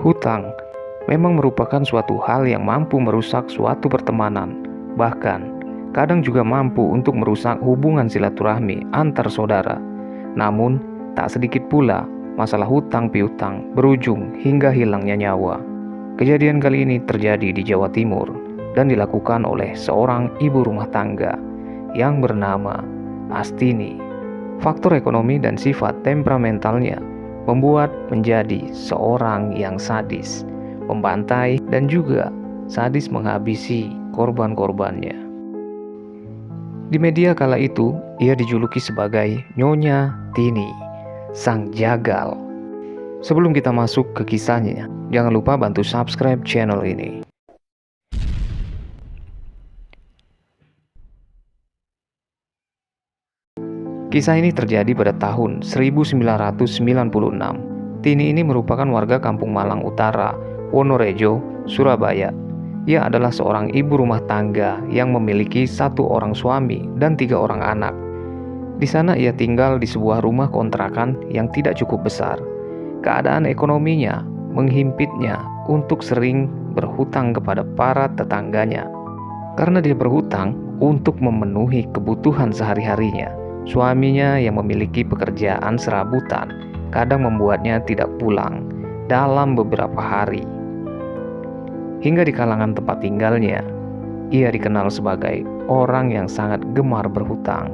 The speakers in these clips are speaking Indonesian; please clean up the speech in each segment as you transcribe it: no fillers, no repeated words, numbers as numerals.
Hutang memang merupakan suatu hal yang mampu merusak suatu pertemanan, bahkan kadang juga mampu untuk merusak hubungan silaturahmi antar saudara. Namun, tak sedikit pula masalah hutang piutang berujung hingga hilangnya nyawa. Kejadian kali ini terjadi di Jawa Timur dan dilakukan oleh seorang ibu rumah tangga yang bernama Astini. Faktor ekonomi dan sifat temperamentalnya membuat menjadi seorang yang sadis, membantai dan juga sadis menghabisi korban-korbannya. Di media kala itu, ia dijuluki sebagai Nyonya Tini, sang jagal. Sebelum kita masuk ke kisahnya, jangan lupa bantu subscribe channel ini. Kisah ini terjadi pada tahun 1996. Tini ini merupakan warga Kampung Malang Utara, Wonorejo, Surabaya. Ia adalah seorang ibu rumah tangga yang memiliki 1 orang suami dan 3 orang anak. Di sana ia tinggal di sebuah rumah kontrakan yang tidak cukup besar. Keadaan ekonominya menghimpitnya untuk sering berhutang kepada para tetangganya. Karena dia berhutang untuk memenuhi kebutuhan sehari-harinya, suaminya yang memiliki pekerjaan serabutan kadang membuatnya tidak pulang dalam beberapa hari. Hingga di kalangan tempat tinggalnya, ia dikenal sebagai orang yang sangat gemar berhutang.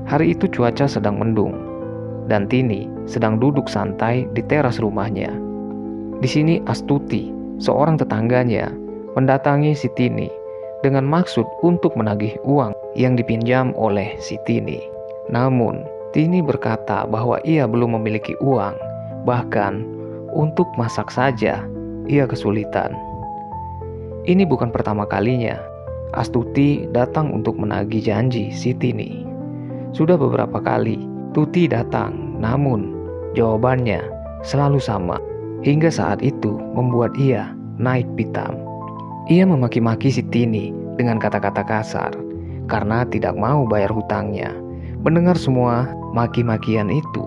Hari itu cuaca sedang mendung, dan Tini sedang duduk santai di teras rumahnya. Di sini Astuti, seorang tetangganya, mendatangi si Tini dengan maksud untuk menagih uang yang dipinjam oleh si Tini. Namun, Tini berkata bahwa ia belum memiliki uang, bahkan untuk masak saja ia kesulitan. Ini bukan pertama kalinya Astuti datang untuk menagih janji si Tini. Sudah beberapa kali Tuti datang, namun jawabannya selalu sama, hingga saat itu membuat ia naik pitam. Ia memaki-maki si Tini dengan kata-kata kasar karena tidak mau bayar hutangnya. Mendengar semua maki-makian itu,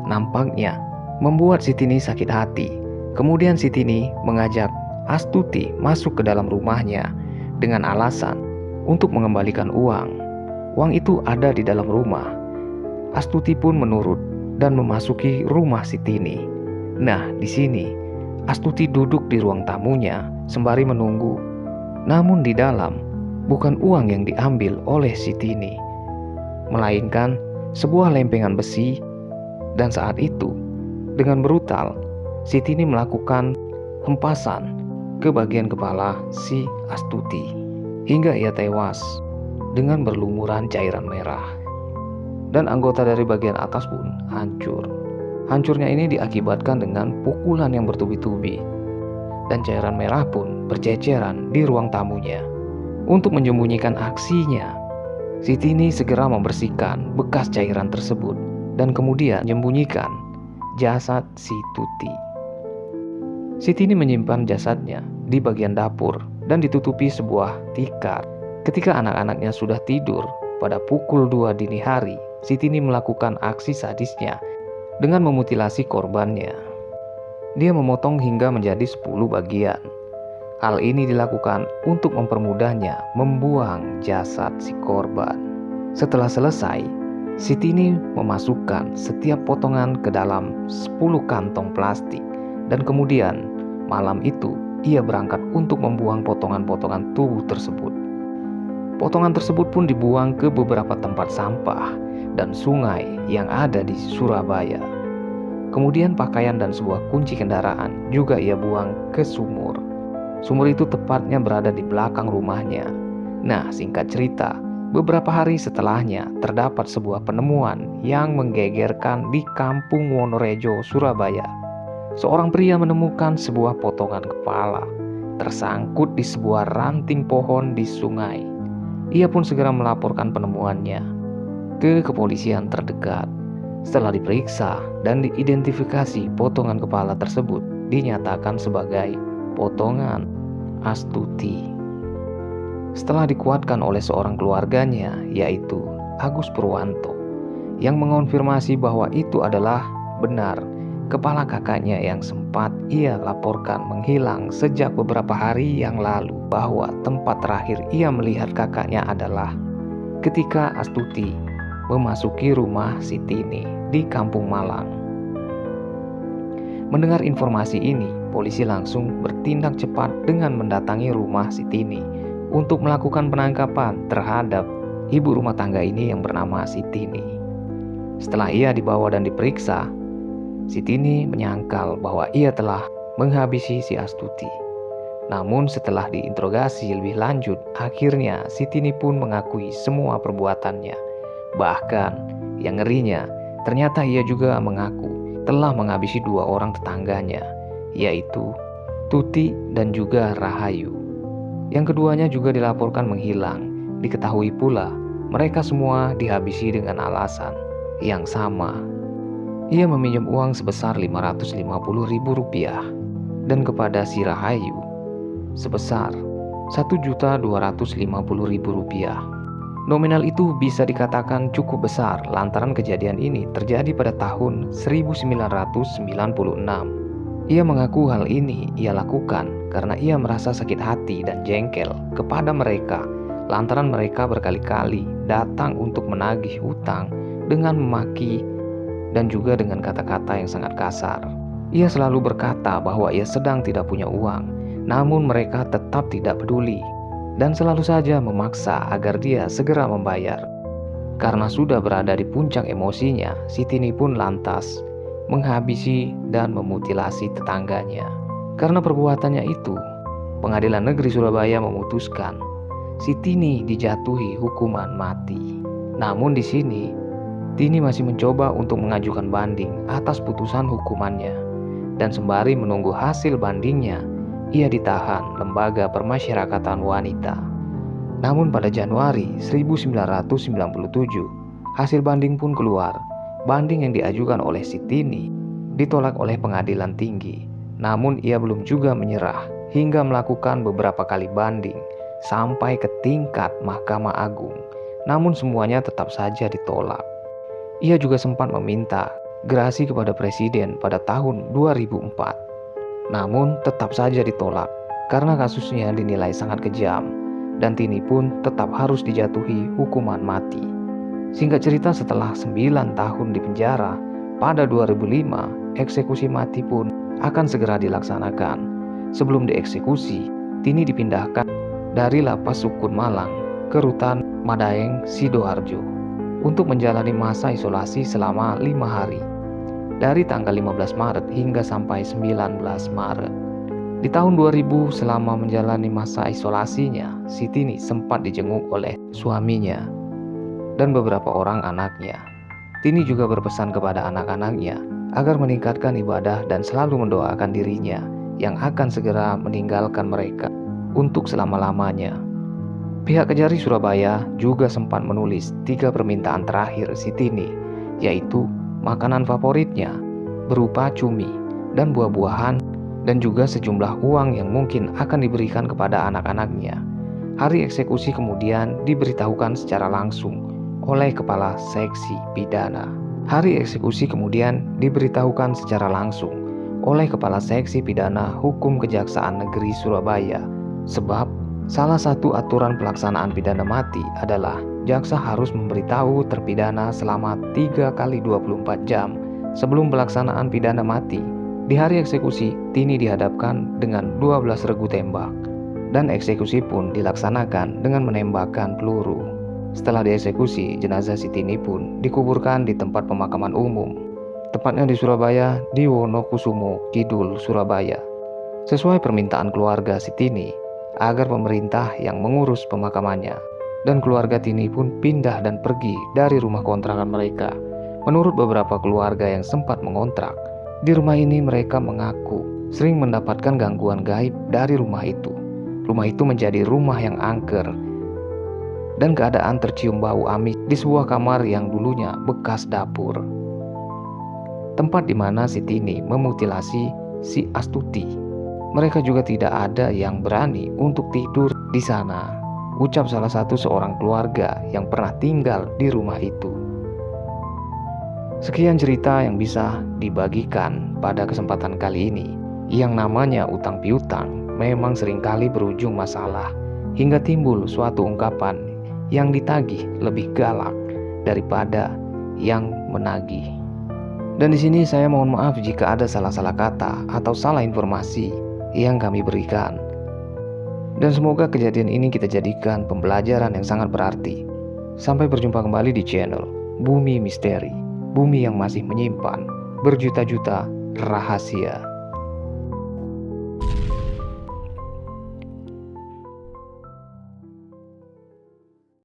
nampaknya membuat si Tini sakit hati. Kemudian si Tini mengajak Astuti masuk ke dalam rumahnya dengan alasan untuk mengembalikan uang. Uang itu ada di dalam rumah. Astuti pun menurut dan memasuki rumah si Tini. Nah, di sini Astuti duduk di ruang tamunya sembari menunggu. Namun di dalam bukan uang yang diambil oleh si Tini, melainkan sebuah lempengan besi. Dan saat itu dengan brutal si Tini melakukan hempasan ke bagian kepala si Astuti hingga ia tewas dengan berlumuran cairan merah, dan anggota dari bagian atas pun hancur. Hancurnya ini diakibatkan dengan pukulan yang bertubi-tubi, dan cairan merah pun berceceran di ruang tamunya. Untuk menyembunyikan aksinya, si Tini segera membersihkan bekas cairan tersebut dan kemudian menyembunyikan jasad si Tuti. Si Tini menyimpan jasadnya di bagian dapur dan ditutupi sebuah tikar. Ketika anak-anaknya sudah tidur pada pukul 2 dini hari, si Tini melakukan aksi sadisnya dengan memutilasi korbannya. Dia memotong hingga menjadi 10 bagian. Hal ini dilakukan untuk mempermudahnya membuang jasad si korban. Setelah selesai, si Tini memasukkan setiap potongan ke dalam 10 kantong plastik, dan kemudian malam itu ia berangkat untuk membuang potongan-potongan tubuh tersebut. Potongan tersebut pun dibuang ke beberapa tempat sampah dan sungai yang ada di Surabaya. Kemudian pakaian dan sebuah kunci kendaraan juga ia buang ke sumur. Sumur itu tepatnya berada di belakang rumahnya. Nah, singkat cerita, beberapa hari setelahnya terdapat sebuah penemuan yang menggegerkan di Kampung Wonorejo, Surabaya. Seorang pria menemukan sebuah potongan kepala tersangkut di sebuah ranting pohon di sungai. Ia pun segera melaporkan penemuannya ke kepolisian terdekat. Setelah diperiksa dan diidentifikasi potongan kepala tersebut, dinyatakan sebagai potongan Astuti. Setelah dikuatkan oleh seorang keluarganya, yaitu Agus Purwanto, yang mengonfirmasi bahwa itu adalah benar kepala kakaknya yang sempat ia laporkan menghilang sejak beberapa hari yang lalu, bahwa tempat terakhir ia melihat kakaknya adalah ketika Astuti memasuki rumah si Tini di Kampung Malang. Mendengar informasi ini, polisi langsung bertindak cepat dengan mendatangi rumah si Tini untuk melakukan penangkapan terhadap ibu rumah tangga ini yang bernama Sitini. Setelah ia dibawa dan diperiksa, Sitini menyangkal bahwa ia telah menghabisi si Astuti. Namun setelah diinterogasi lebih lanjut, akhirnya Sitini pun mengakui semua perbuatannya. Bahkan yang ngerinya, ternyata ia juga mengaku telah menghabisi 2 orang tetangganya, yaitu Tuti dan juga Rahayu. Yang keduanya juga dilaporkan menghilang. Diketahui pula mereka semua dihabisi dengan alasan yang sama. Ia meminjam uang sebesar Rp550.000 dan kepada si Rahayu sebesar Rp1.250.000. Nominal itu bisa dikatakan cukup besar lantaran kejadian ini terjadi pada tahun 1996. Ia mengaku hal ini ia lakukan karena ia merasa sakit hati dan jengkel kepada mereka lantaran mereka berkali-kali datang untuk menagih hutang dengan memaki dan juga dengan kata-kata yang sangat kasar. Ia selalu berkata bahwa ia sedang tidak punya uang, namun mereka tetap tidak peduli dan selalu saja memaksa agar dia segera membayar. Karena sudah berada di puncak emosinya, Sitini pun lantas menghabisi dan memutilasi tetangganya. Karena perbuatannya itu, Pengadilan Negeri Surabaya memutuskan Sitini dijatuhi hukuman mati. Namun di sini, Tini masih mencoba untuk mengajukan banding atas putusan hukumannya. Dan sembari menunggu hasil bandingnya, ia ditahan Lembaga Permasyarakatan Wanita. Namun pada Januari 1997, hasil banding pun keluar. Banding yang diajukan oleh Sitini ditolak oleh Pengadilan Tinggi. Namun ia belum juga menyerah hingga melakukan beberapa kali banding sampai ke tingkat Mahkamah Agung. Namun semuanya tetap saja ditolak. Ia juga sempat meminta gerasi kepada Presiden pada tahun 2004. Namun tetap saja ditolak karena kasusnya dinilai sangat kejam dan Tini pun tetap harus dijatuhi hukuman mati. Singkat cerita, setelah 9 tahun di penjara, pada 2005 eksekusi mati pun akan segera dilaksanakan. Sebelum dieksekusi, Tini dipindahkan dari Lapas Sukun Malang ke Rutan Madaeng Sidoarjo untuk menjalani masa isolasi selama 5 hari dari tanggal 15 Maret hingga sampai 19 Maret. Di tahun 2000 selama menjalani masa isolasinya, Sitini sempat dijenguk oleh suaminya dan beberapa orang anaknya. Tini juga berpesan kepada anak-anaknya agar meningkatkan ibadah dan selalu mendoakan dirinya yang akan segera meninggalkan mereka untuk selama-lamanya. Pihak Kejari Surabaya juga sempat menulis 3 permintaan terakhir Sitini, yaitu makanan favoritnya berupa cumi dan buah-buahan dan juga sejumlah uang yang mungkin akan diberikan kepada anak-anaknya. Hari eksekusi kemudian diberitahukan secara langsung oleh Kepala Seksi Pidana. Hari eksekusi kemudian diberitahukan secara langsung oleh Kepala Seksi Pidana Hukum Kejaksaan Negeri Surabaya. Sebab salah satu aturan pelaksanaan pidana mati adalah jaksa harus memberitahu terpidana selama 3 kali 24 jam sebelum pelaksanaan pidana mati. Di hari eksekusi, Tini dihadapkan dengan 12 regu tembak dan eksekusi pun dilaksanakan dengan menembakkan peluru. Setelah dieksekusi, jenazah Sitini pun dikuburkan di tempat pemakaman umum, tepatnya di Surabaya, di Wonokusumo Kidul, Surabaya. Sesuai permintaan keluarga Sitini agar pemerintah yang mengurus pemakamannya, dan keluarga Tini pun pindah dan pergi dari rumah kontrakan mereka. Menurut beberapa keluarga yang sempat mengontrak di rumah ini, mereka mengaku sering mendapatkan gangguan gaib dari rumah itu. Rumah itu menjadi rumah yang angker dan keadaan tercium bau amis di sebuah kamar yang dulunya bekas dapur, tempat di mana Sitini memutilasi si Astuti. Mereka juga tidak ada yang berani untuk tidur di sana, ucap salah satu seorang keluarga yang pernah tinggal di rumah itu. Sekian cerita yang bisa dibagikan pada kesempatan kali ini. Yang namanya utang piutang memang seringkali berujung masalah, hingga timbul suatu ungkapan yang ditagih lebih galak daripada yang menagih. Dan di sini saya mohon maaf jika ada salah-salah kata atau salah informasi yang kami berikan. Dan semoga kejadian ini kita jadikan pembelajaran yang sangat berarti. Sampai berjumpa kembali di channel Bumi Misteri, bumi yang masih menyimpan berjuta-juta rahasia.